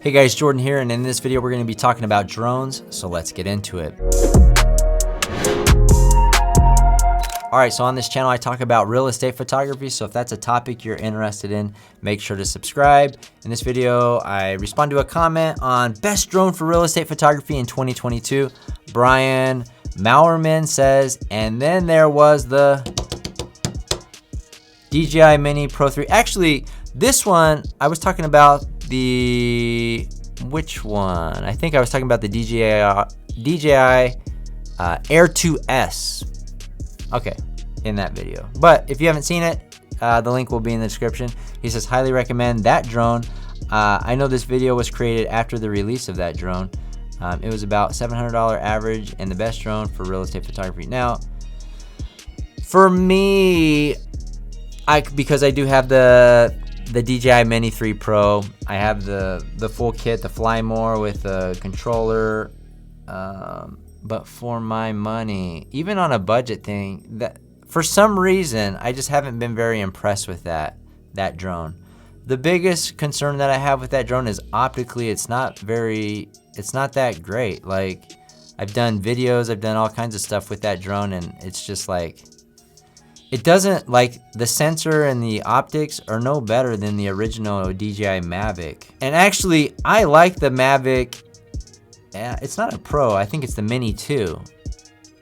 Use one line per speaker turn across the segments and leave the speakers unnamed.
Hey guys, Jordan here, and in this video we're going to be talking about drones, so let's get into it. Alright, so on this channel I talk about real estate photography, so if that's a topic you're interested in, make sure to subscribe. In this video, I respond to a comment on best drone for real estate photography in 2022. Brian Maurerman says, and then there was the DJI Mini Pro 3. Actually, this one, I was talking about which one? I think I was talking about the DJI Air 2S. Okay, in that video. But if you haven't seen it, the link will be in the description. He says, highly recommend that drone. I know this video was created after the release of that drone. It was about $700 average and the best drone for real estate photography. Now, for me, because I do have the DJI Mini 3 Pro. I have the full kit, the Fly More with the controller. But for my money, even on a budget thing, that for some reason I just haven't been very impressed with that drone. The biggest concern that I have with that drone is optically, it's not that great. Like, I've done videos, I've done all kinds of stuff with that drone, and it's just like, it doesn't, like, the sensor and the optics are no better than the original DJI Mavic. And actually, I like the Mavic. It's not a Pro, I think it's the Mini 2.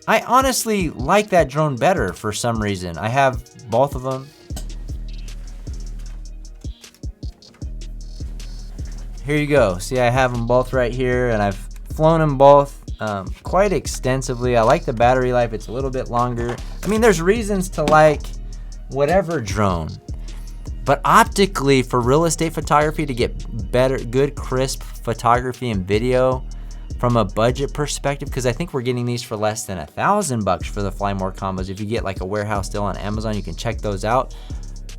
I honestly like that drone better for some reason. I have both of them. Here you go. See, I have them both right here, and I've flown them both quite extensively. I like the battery life. It's a little bit longer. I mean, there's reasons to like whatever drone, but optically for real estate photography, to get better, good, crisp photography and video from a budget perspective, because I think we're getting these for less than $1,000 for the Fly More combos. If you get like a warehouse deal on Amazon, you can check those out.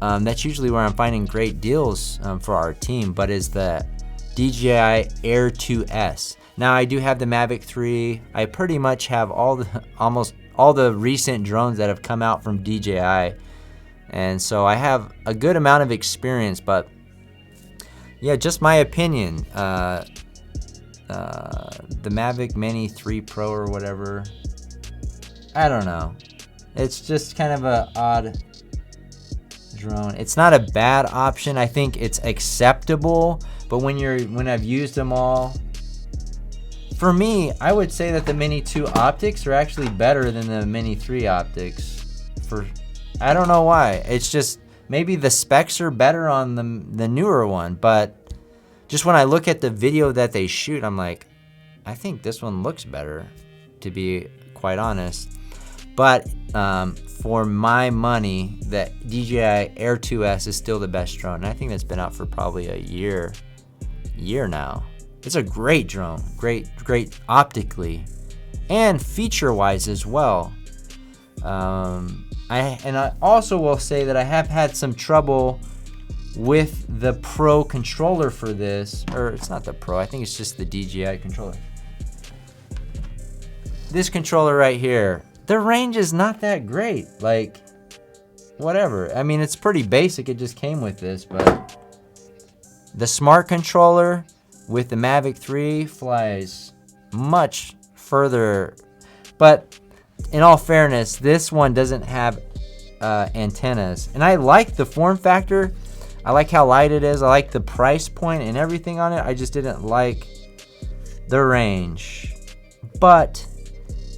That's usually where I'm finding great deals for our team, but is the DJI Air 2S. Now, I do have the Mavic 3. I pretty much have almost all the recent drones that have come out from DJI. And so I have a good amount of experience, but yeah, just my opinion. The Mavic Mini 3 Pro or whatever, I don't know. It's just kind of an odd drone. It's not a bad option. I think it's acceptable, but when I've used them all, for me, I would say that the Mini 2 optics are actually better than the Mini 3 optics. I don't know why. It's just maybe the specs are better on the newer one, but just when I look at the video that they shoot, I'm like, I think this one looks better, to be quite honest. But for my money, the DJI Air 2S is still the best drone. And I think that's been out for probably a year now. It's a great drone, great optically, and feature-wise as well. I also will say that I have had some trouble with the Pro controller for this, or it's not the Pro, I think it's just the DJI controller. This controller right here, the range is not that great. Like, whatever. I mean, it's pretty basic, it just came with this, but the Smart controller with the Mavic 3 flies much further. But in all fairness, this one doesn't have antennas. And I like the form factor. I like how light it is. I like the price point and everything on it. I just didn't like the range. But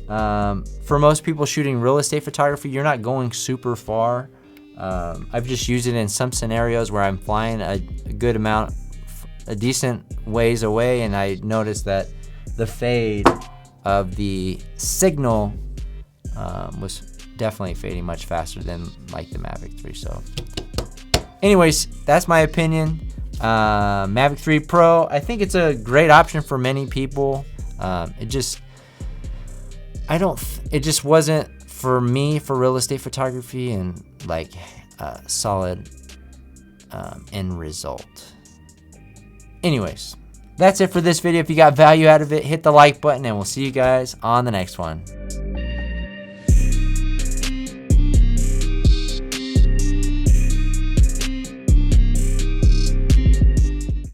for most people shooting real estate photography, you're not going super far. I've just used it in some scenarios where I'm flying a good amount, a decent ways away, and I noticed that the fade of the signal was definitely fading much faster than like the Mavic 3. So anyways, that's my opinion. Mavic 3 Pro, I think it's a great option for many people. It just wasn't for me for real estate photography and like solid end result. Anyways, that's it for this video. If you got value out of it, hit the like button, and we'll see you guys on the next one.